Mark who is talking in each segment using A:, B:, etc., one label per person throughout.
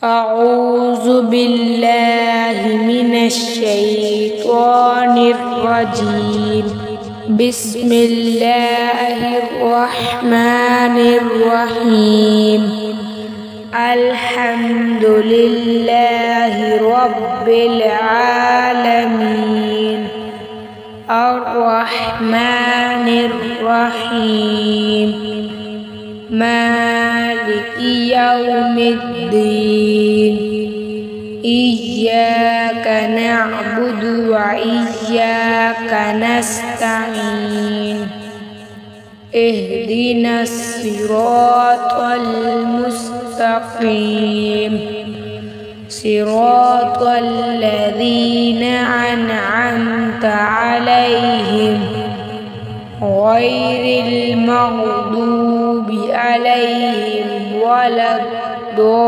A: أعوذ بالله من الشيطان الرجيم. بسم الله الرحمن الرحيم. الحمد لله رب العالمين الرحمن الرحيم مالك يوم الدين. إياك نعبد وإياك نستعين. اهدنا الصراط المستقيم صراط الذين أنعمت عليهم غير المغضوب عليهم ولا الضالين.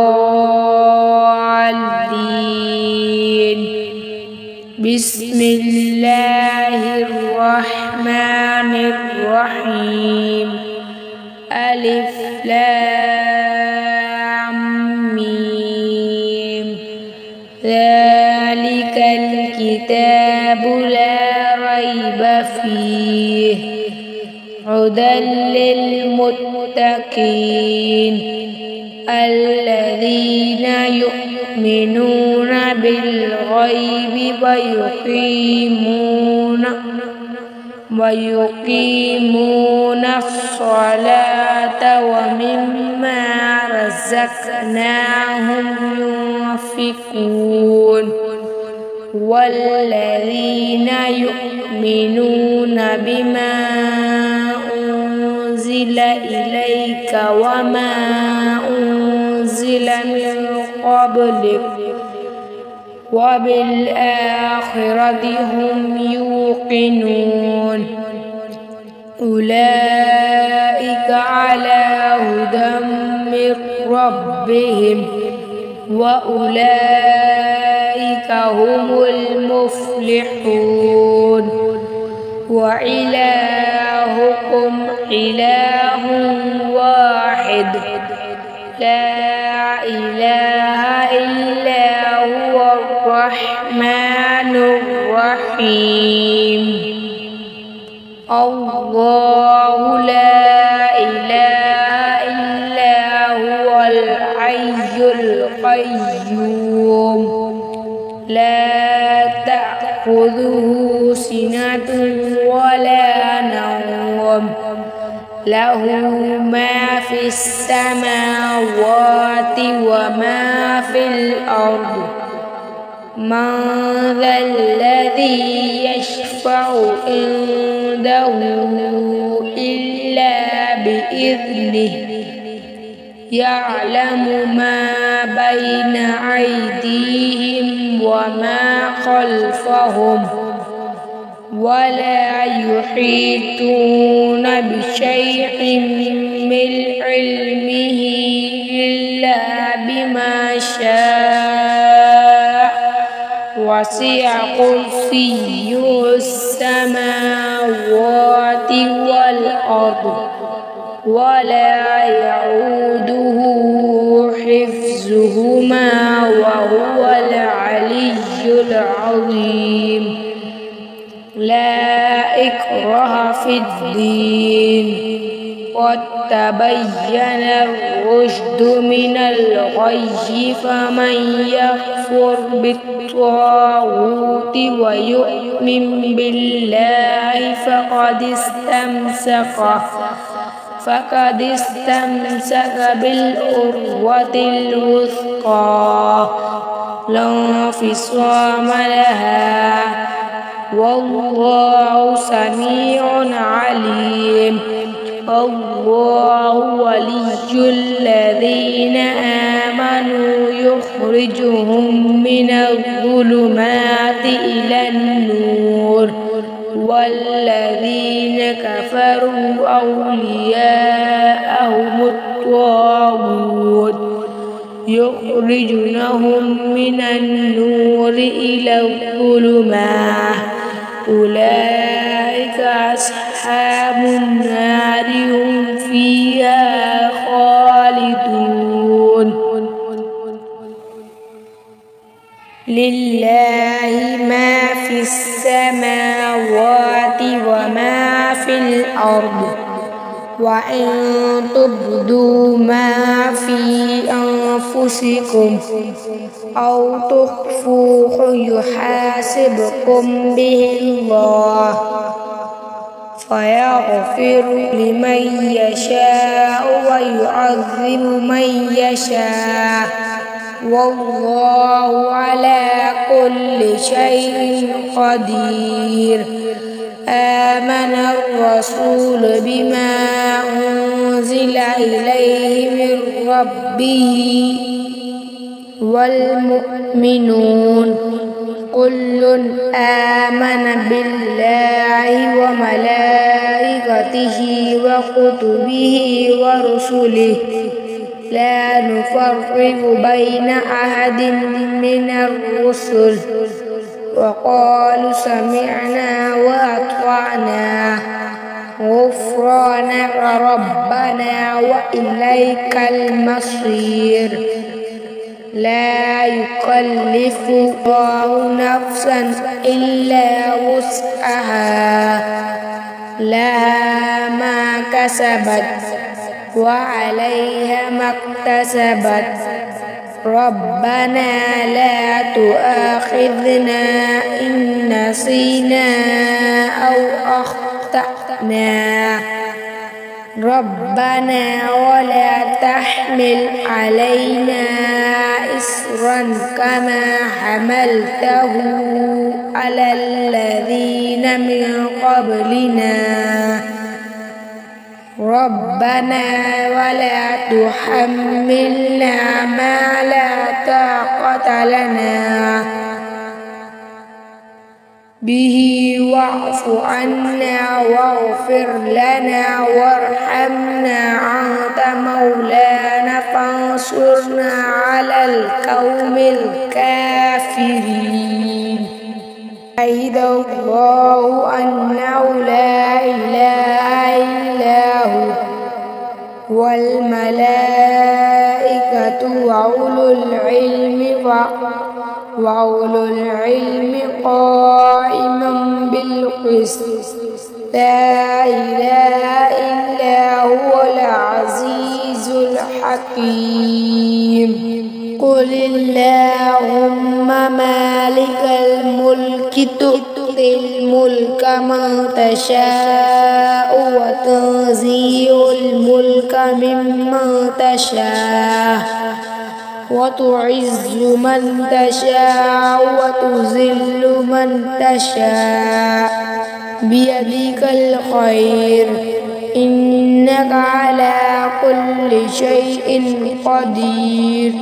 A: بسم الله الرحمن الرحيم. ألف لام ميم. ذلك الكتاب لا ريب فيه هدى للمتقين الذين يؤمنون بالغيب ويقيمون الصلاة ومما رزقناهم ينفقون والذين يؤمنون بما أنزل إليك وما أنزل من قبلك وبالآخرة هم يوقنون. أولئك على هدى من ربهم وأولئك هم المفلحون. وإلهكم إله واحد لا إله إلا هو الرحمن الرحيم. الله لا إله إلا هو الحي القيوم لا تأخذه سنة ولا نوم له ما في السماوات وما في الأرض. من ذا الذي يشفع عنده إلا بإذنه يعلم ما بين أيديهم وما خلفهم ولا يحيطون بشيء من علمه إلا بما شاء وسع كرسيه السماوات والأرض ولا يعوده حفظهما وهو العلي العظيم. لا إكراه في الدين قد تبين الرشد من الغي فمن يكفر بالطاغوت ويؤمن بالله فقد استمسك بالعروة الوثقى لا انفصام لها والله سميع عليم. الله ولي الذين آمنوا يخرجهم من الظلمات إلى النور والذين كفروا أولياءهم الطاغوت يخرجونهم من النور إلى الظلمات. أولئك أصحاب النار هم فيها خالدون. لله ما في السماوات وما في الأرض وإن تبدوا ما في أنفسكم أو تخفوه يحاسبكم به الله فيغفر لمن يشاء ويعذب من يشاء والله على كل شيء قدير. آمن الرسول بما أنزل إليه من ربه والمؤمنون كل آمن بالله وملائكته وكتبه ورسله لا نفرق بين أحد من الرسل وقالوا سمعنا وأطعنا غفرانك ربنا وإليك المصير. لا يكلف الله نفسا إلا وسعها لها ما كسبت وعليها ما اكتسبت ربنا لا تؤاخذنا إن نسينا أو أخطأنا ربنا ولا تحمل علينا إصرا كما حملته على الذين من قبلنا ربنا ولا تحملنا ما لا طاقة لنا به واعف عنا واغفر لنا وارحمنا أنت مولانا فانصرنا على القوم الكافرين. شهد الله أنه لا إله إلا هو والملائكة وأولو العلم قائما بالقسط لا إله إلا هو العزيز الحكيم. قل اللهم مالك الملك تؤتي الملك من تشاء وتنزع الملك ممن تشاء وتعز من تشاء وتذل من تشاء بيدك الخير إنك على كل شيء قدير.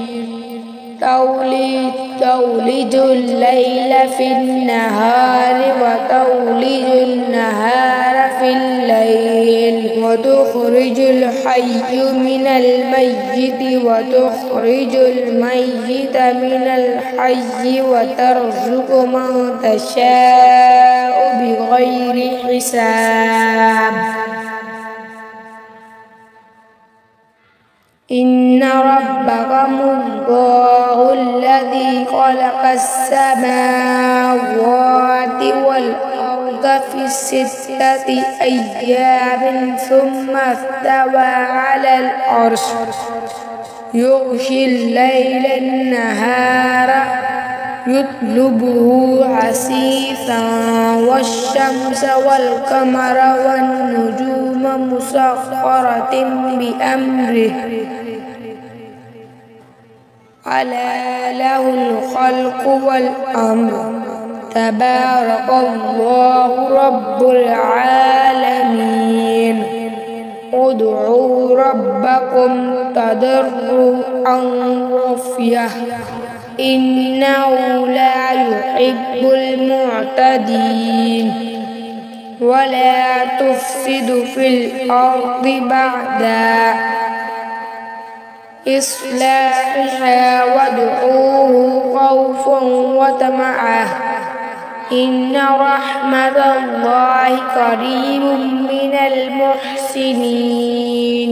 A: تولج الليل في النهار وتولج النهار في الليل وتخرج الحي من الميت وتخرج الميت من الحي وترزق من تشاء بغير حساب. إن ربكم الله الذي خلق السماوات والأرض في 6 أيام ثم استوى على العرش يغشي الليل النهار يطلبه حثيثا والشمس والقمر والنجوم مسخرة بأمره ألا له الخلق والأمر تبارك الله رب العالمين. ادعوا ربكم تضرعا وخفية إنه لا يحب المعتدين. ولا تفسد في الأرض بعد إصلاحها وادعوه خوفا وطمعا إن رحمة الله قريب من المحسنين.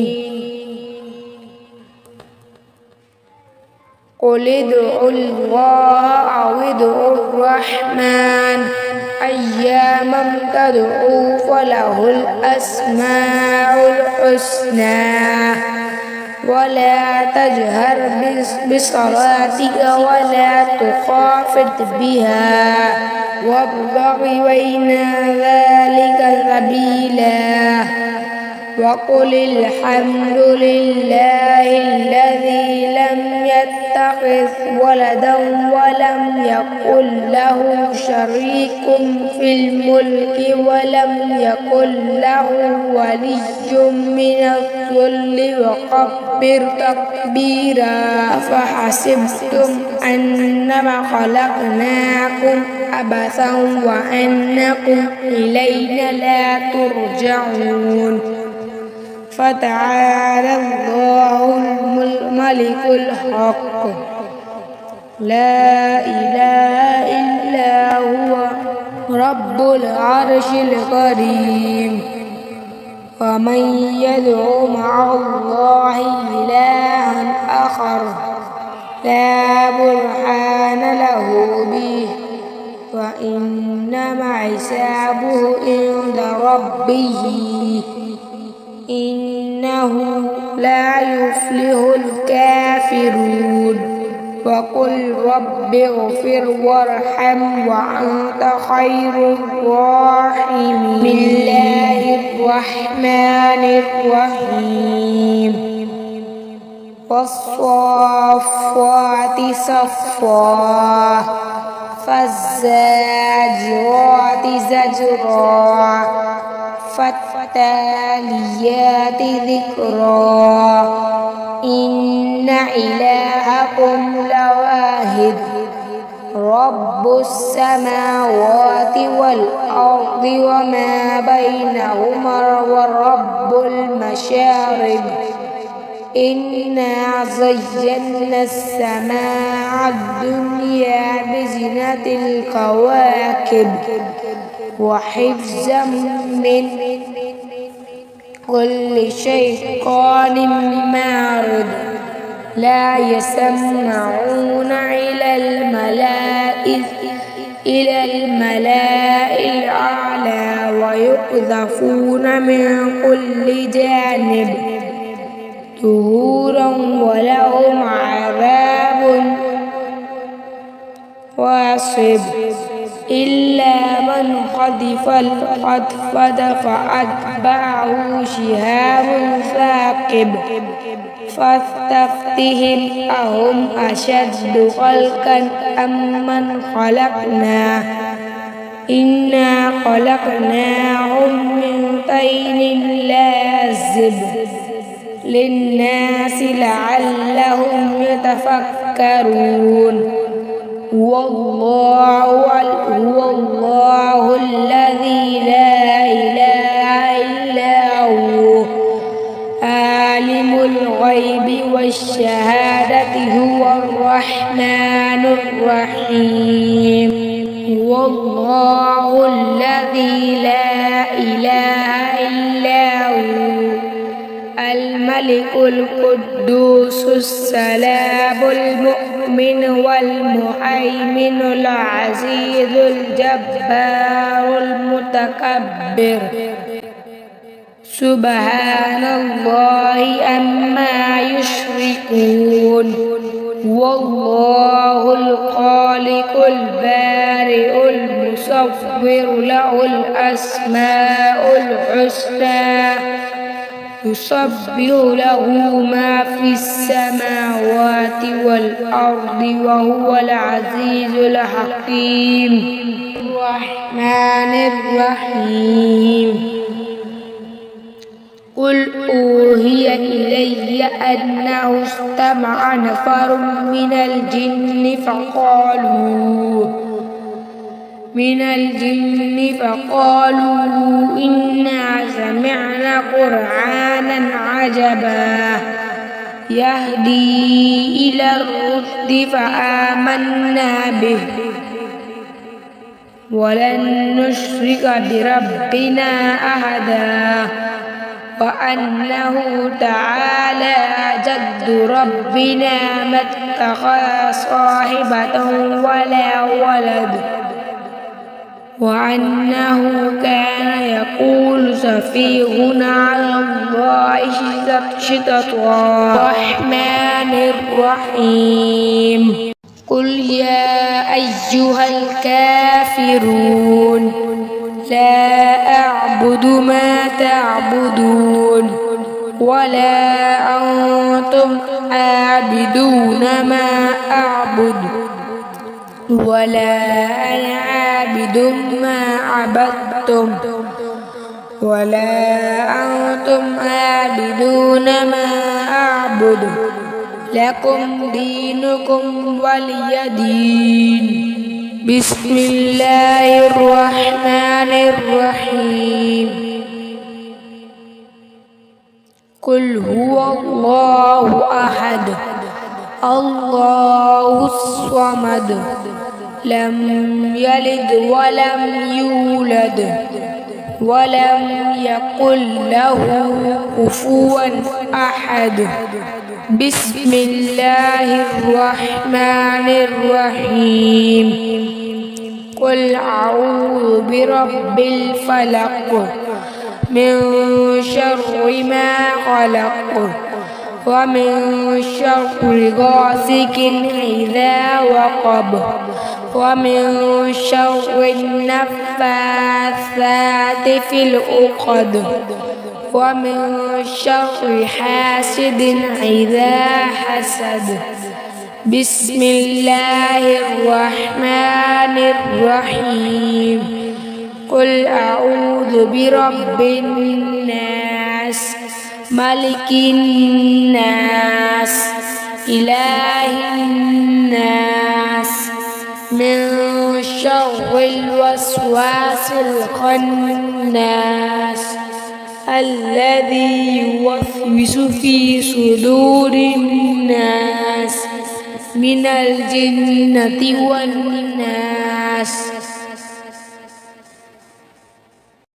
A: قل ادعوا الله أو ادعوا الرحمن أياما تدعوا فله الأسماء الحسنى ولا تجهر بصلاتك ولا تخافت بها وابتغ بين ذلك سبيلا وقل الحمد لله الذي لم يتخذ ولدا ولم يكن له شريك في الملك ولم يكن له ولي من الذل وكبر تكبيرا أفحسبتم أنما خلقناكم عبثا وأنكم إلينا لا ترجعون فتعالى الله الملك الحق لا إله إلا هو رب العرش الكريم ومن يدعو مع الله إلها آخر لا برهان له به فإنما حسابه عند ربه إنه لا يفلح الكافرون وقل رب اغفر وارحم وأنت خير الراحمين بسم الله الرحمن الرحيم والصافات صفا فالزاجرات زجرا فالتاليات ذكرا إن إلهكم لواحد رب السماوات والأرض وما بينهما ورب المشارق إنا زينا السماء الدنيا بزينة الكواكب وحفظا من كل شيطان مارد لا يسمعون إلى الملأ الأعلى ويقذفون من كل جانب دهورا ولهم عذاب واصب إلا من خطف الخطفة فأتبعه شهاب ثاقب فاستفتهم أهم أشد خلقا أم من خلقنا إنا خلقناهم من طين لازب للناس لعلهم يتفكرون هو الله الذي لا إله إلا هو عالم الغيب والشهادة هو الرحمن الرحيم هو الله الذي لا إله إلا هو الملك القدوس السلام المؤمن والمهيمن العزيز الجبار المتكبر سبحان الله عما يشركون والله الخالق البارئ المصور له الأسماء الحسنى يسبح له ما في السماوات والأرض وهو العزيز الحكيم الرحمن الرحيم قل أوحي إلي أنه استمع نفر من الجن فقالوا إنا سمعنا قرآنا عجبا يهدي إلى الرشد فآمنا به ولن نشرك بربنا أحدا وأنه تعالى جد ربنا ما اتخذ صاحبة ولا ولد وأنه كان يقول سفيهنا على الله شططا الرحمن الرحيم قل يا أيها الكافرون لا أعبد ما تعبدون ولا أنتم عابدون ما أعبد ولا أنا عابد ما عبدتم ولا أنتم عابدون ما أعبد لكم دينكم ولي دين بسم الله الرحمن الرحيم قل هو الله أحد الله الصمد لم يلد ولم يولد ولم يكن له كفوا أحد بسم الله الرحمن الرحيم قل أعوذ برب الفلق من شر ما خلق ومن شر غاسق إذا وقب ومن شر النفاثات في العقد ومن شر حاسد إذا حسد بسم الله الرحمن الرحيم قل أعوذ برب الناس ملك الناس إله الناس من شر الوسواس الخناس الذي يوسوس في صدور الناس من الجنة والناس